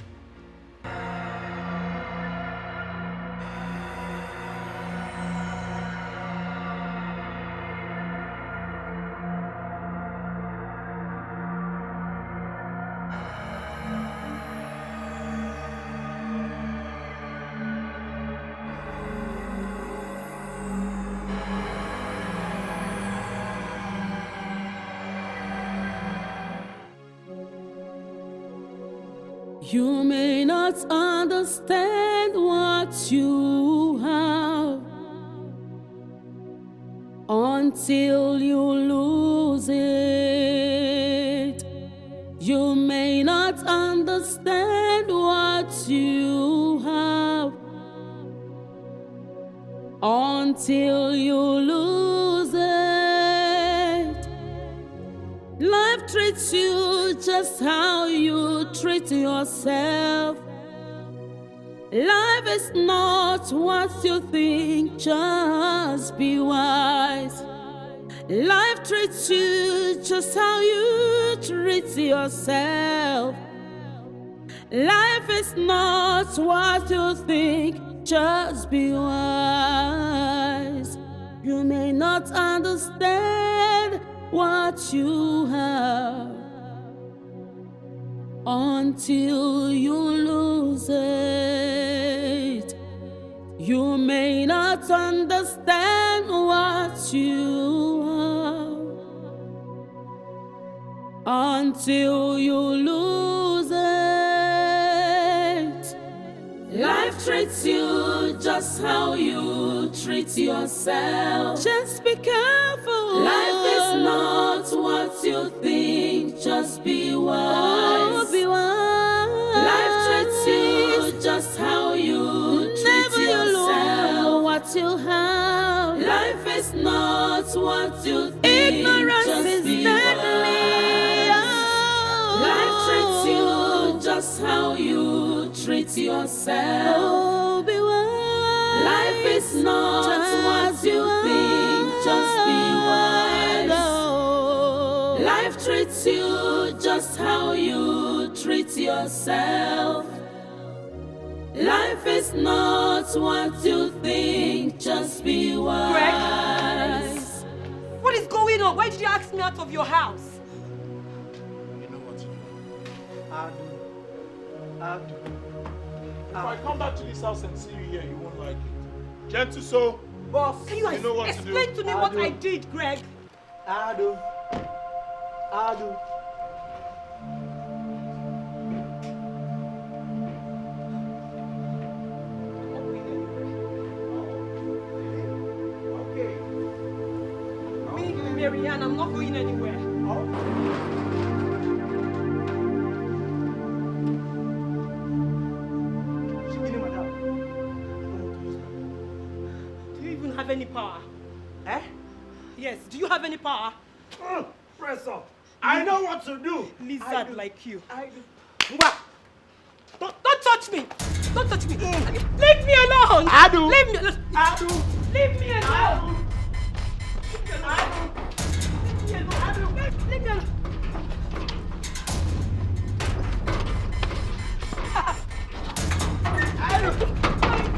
[SPEAKER 9] You may not understand what you have until you lose it. You may not understand what you have until you lose it. Life treats you just how you treat yourself. Life is not what you think, just be wise. Life treats you just how you treat yourself. Life is not what you think, just be wise. You may not understand what you have until you lose it. You may not understand what you have until you lose it. Life treats you just how you treat yourself. Just be careful. Life is not what you think. Just be wise. Oh, be wise. Life treats you just how you treat yourself. What you have. Life is not what you think. Ignorance just is deadly. Oh. Life treats you just how you treat yourself. Oh, be wise. Life is not just what you think. Just be wise. Oh. Life treats you just how you treat yourself. Life is not what you think. Just be wise.
[SPEAKER 12] Greg, what is going on? Why did you ask me out of your house?
[SPEAKER 4] You know what to do.
[SPEAKER 5] If I come back to this house and see you here, you won't like it. Gentle soul.
[SPEAKER 12] Boss, can you
[SPEAKER 5] know what to do.
[SPEAKER 12] explain to me what I did, Greg?
[SPEAKER 5] Adu.
[SPEAKER 12] Me, Marianne, I'm not going anywhere. Do you even have any power? Eh? Yes, do you have any power?
[SPEAKER 5] Press up. I know what to do.
[SPEAKER 12] Lizard like you.
[SPEAKER 5] I do.
[SPEAKER 12] Don't touch me! Don't touch me! Leave me alone!
[SPEAKER 5] Adu!
[SPEAKER 12] Leave me alone!
[SPEAKER 5] Adu!
[SPEAKER 12] Leave me alone!
[SPEAKER 5] Adu!
[SPEAKER 12] Leave me alone! Leave me alone!
[SPEAKER 5] Adu!
[SPEAKER 12] You're a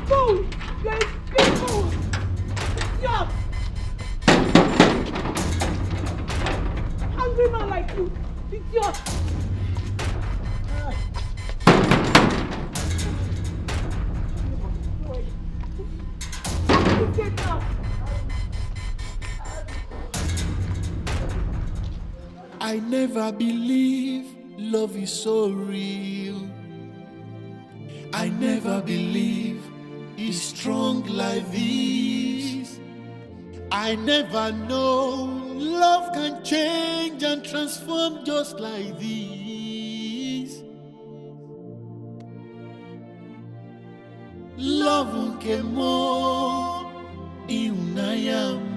[SPEAKER 12] fool! You're a big fool! Stop! Hungry man like you! Idiot! Get down!
[SPEAKER 1] I never believe love is so real. I never believe it's strong like this. I never know love can change and transform just like this. Love came more in I am.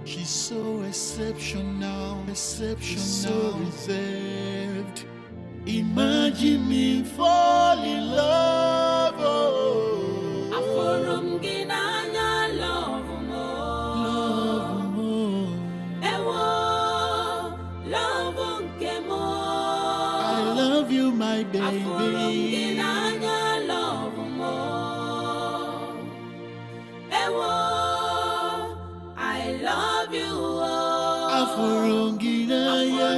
[SPEAKER 1] She
[SPEAKER 13] He's so exceptional, exceptional, so reserved. Imagine me fall in love. Oh. Love more. I love you, my baby.
[SPEAKER 9] I love you.
[SPEAKER 13] Afurunginaya,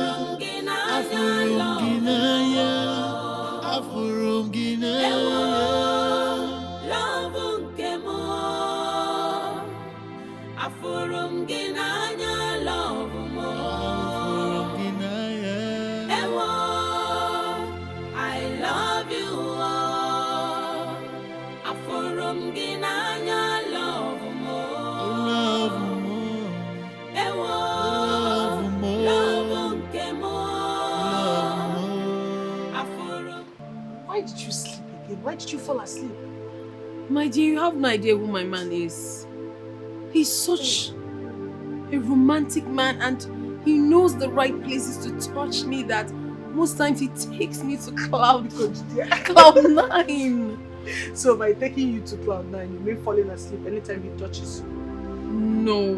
[SPEAKER 13] Afurunginaya, Afurunginaya.
[SPEAKER 9] Love unkemo, Afurunginaya, love mo.
[SPEAKER 13] Afurunginaya.
[SPEAKER 9] Ewo, I love you. Afurunginaya, love mo.
[SPEAKER 13] Love mo.
[SPEAKER 9] Ewo,
[SPEAKER 13] Love mo.
[SPEAKER 9] love unkemo.
[SPEAKER 2] Why did you sleep again? Why did you fall asleep? My dear, you have no idea who my man is. He's such a romantic man and he knows the right places to touch me that most times he takes me to cloud 9.
[SPEAKER 11] So by taking you to cloud 9, you mean falling asleep anytime he touches you?
[SPEAKER 2] No,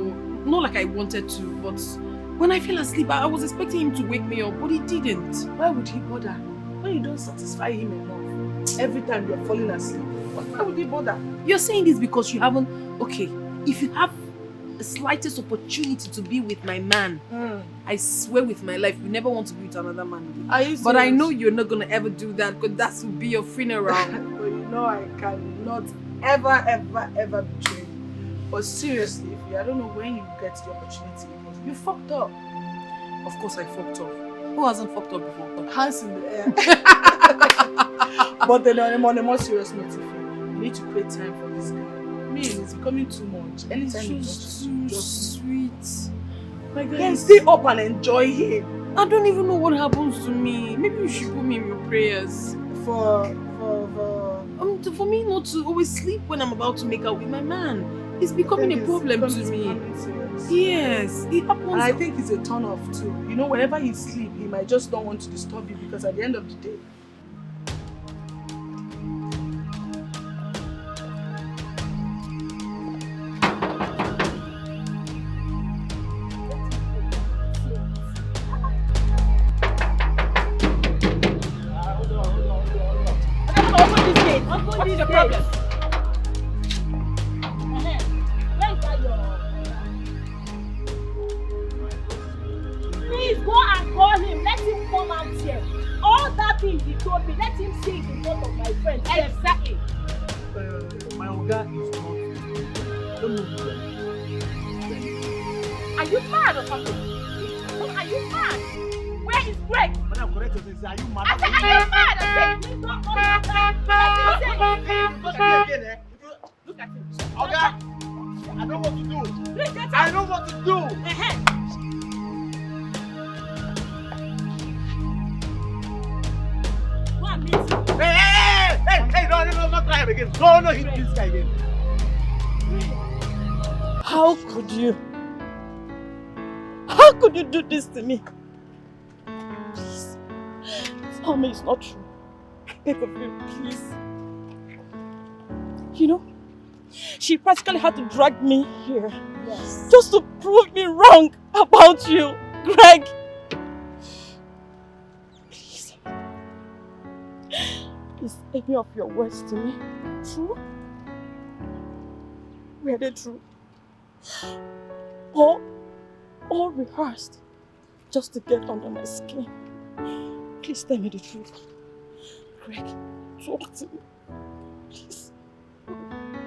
[SPEAKER 2] not like I wanted to, but when I fell asleep, I was expecting him to wake me up, but he didn't.
[SPEAKER 11] Why would he bother? When you don't satisfy him enough, every time you're falling asleep, why would he bother?
[SPEAKER 2] You're saying this because you haven't... Okay, if you have the slightest opportunity to be with my man, I swear with my life, you never want to be with another man again.
[SPEAKER 11] Are you
[SPEAKER 2] But I
[SPEAKER 11] serious?
[SPEAKER 2] know you're not going to ever do that because that will be your funeral.
[SPEAKER 11] But you know I cannot ever betray you. But seriously, if you, I don't know when you get the opportunity, you fucked up.
[SPEAKER 2] Of course I fucked up. Who hasn't fucked up before?
[SPEAKER 11] Hands in the air. But then on a more serious note, you need to create time for this guy. I mean, it's becoming too much. Anytime you touch him, just
[SPEAKER 2] sweet. My God,
[SPEAKER 11] then stay up and enjoy him.
[SPEAKER 2] I don't even know what happens to me. Maybe you should put me in your prayers.
[SPEAKER 11] For
[SPEAKER 2] me not to always sleep when I'm about to make out with my man. It's becoming a problem to me. Yes, it happens.
[SPEAKER 11] And I think it's a turn off too. You know, whenever he sleeps, he might just don't want to disturb you because at the end of the day,
[SPEAKER 10] What is the problem? Please go and call him. Let him come out here. All that thing he told me, let him say it in front of my friends. Exactly.
[SPEAKER 5] My Oga is not. Don't move.
[SPEAKER 10] Are you mad or something? Are you mad? Where is Greg?
[SPEAKER 5] When I'm correct, are you mad?
[SPEAKER 10] I said, are you mad? I said, please don't call him. Look at him.
[SPEAKER 5] Oga, I know what to do. I know what to do.
[SPEAKER 10] Go and meet him.
[SPEAKER 5] Hey, no, not try him again. No, hit this guy again.
[SPEAKER 10] How could you? How could you do this to me? Please, tell me it's not true. I beg of you, please. You know, she practically had to drag me here. Yes. Just to prove me wrong about you, Greg. Please. Is any of your words to me true? Were they true? Or all rehearsed just to get under my skin? Please tell me the truth. Greg, talk to me. Please.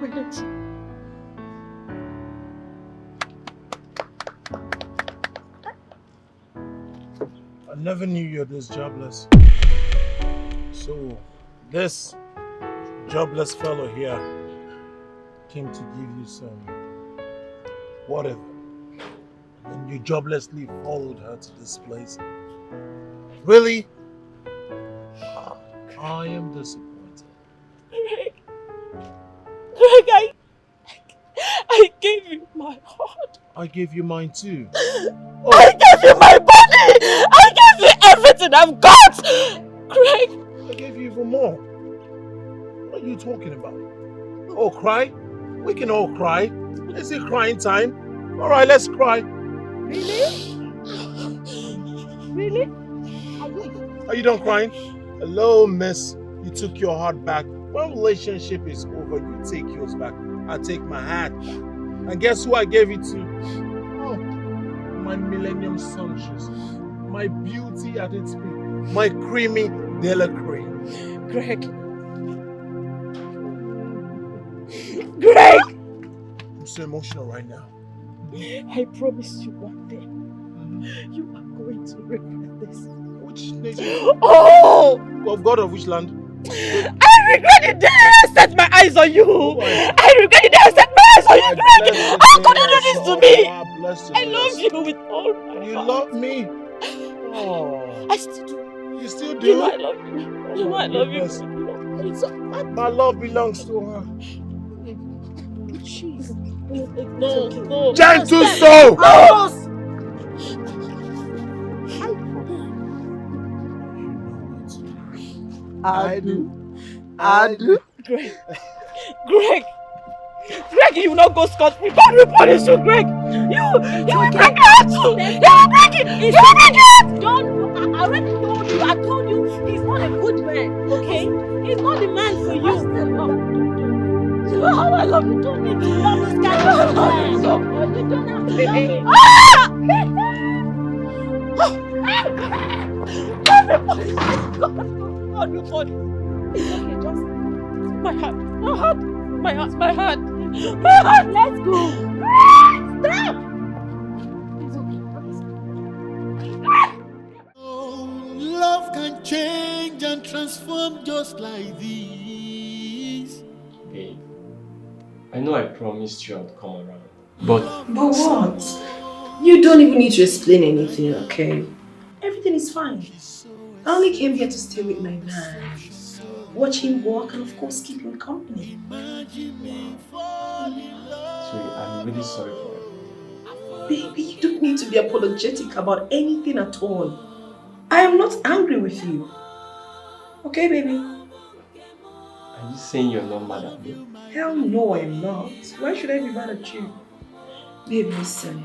[SPEAKER 10] Were they true?
[SPEAKER 4] I never knew you're this jobless. So, this jobless fellow here came to give you some whatever. And you joblessly followed her to this place. Really? I am disappointed.
[SPEAKER 10] Greg, I
[SPEAKER 6] I gave you my heart.
[SPEAKER 5] I gave you mine too.
[SPEAKER 6] I gave you my body. I gave you everything I've got. Craig.
[SPEAKER 5] I gave you even more. What are you talking about? Oh, cry? We can all cry. Is it crying time? All right, let's cry.
[SPEAKER 6] Really? Really?
[SPEAKER 5] Are you done crying? Hello, miss. You took your heart back. When relationship is over, you take yours back. I take my heart back. And guess who I gave it to? Oh, my millennium sunshine. My beauty at its peak. My creamy Della cream.
[SPEAKER 6] Greg. Greg!
[SPEAKER 5] I'm so emotional right now.
[SPEAKER 6] I promise you one day, you are going to regret this.
[SPEAKER 5] Which nation?
[SPEAKER 6] Oh!
[SPEAKER 5] Of God of which land?
[SPEAKER 6] I regret the day I set my eyes on you! I regret the day I set my eyes on you, Greg! How could you do this to me? I love you with all my heart.
[SPEAKER 5] You love me? Oh.
[SPEAKER 6] I still do.
[SPEAKER 5] You still do?
[SPEAKER 6] You know I love you. You know I love you.
[SPEAKER 5] My love belongs to her.
[SPEAKER 6] Jeez. No.
[SPEAKER 5] Gentle soul!
[SPEAKER 6] I do. Greg, you will not go scot-free. God will punish you, Greg. You will break your heart. You will break it. You will break it.
[SPEAKER 10] Don't. I already told you. I told you he's not a good man. Okay? He's not the man for you.
[SPEAKER 6] You know how I love you.
[SPEAKER 10] Don't need to love this guy. You don't have to love him.
[SPEAKER 6] God will punish. Okay, just my heart.
[SPEAKER 10] Let's go. Stop.
[SPEAKER 13] Love can change and transform just like this.
[SPEAKER 7] Babe, I know I promised you I'd come around, but
[SPEAKER 2] what? You don't even need to explain anything, okay? Everything is fine. I only came here to stay with my man, watch him work, and of course keep him company.
[SPEAKER 7] Sweetie, I'm really sorry for it.
[SPEAKER 2] Baby, you don't need to be apologetic about anything at all. I am not angry with you. Okay, baby?
[SPEAKER 7] Are you saying you're not mad at me?
[SPEAKER 2] Hell no, I'm not. Why should I be mad at you? Babe, listen.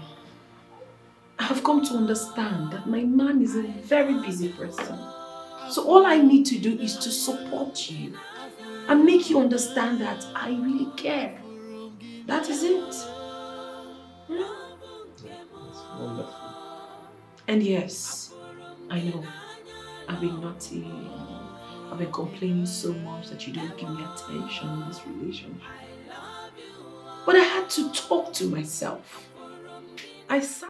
[SPEAKER 2] I have come to understand that my man is a very busy person. So all I need to do is to support you and make you understand that I really care. That is it.
[SPEAKER 7] That's wonderful.
[SPEAKER 2] And yes, I know, I've been naughty. I've been complaining so much that you don't give me attention in this relationship. But I had to talk to myself. I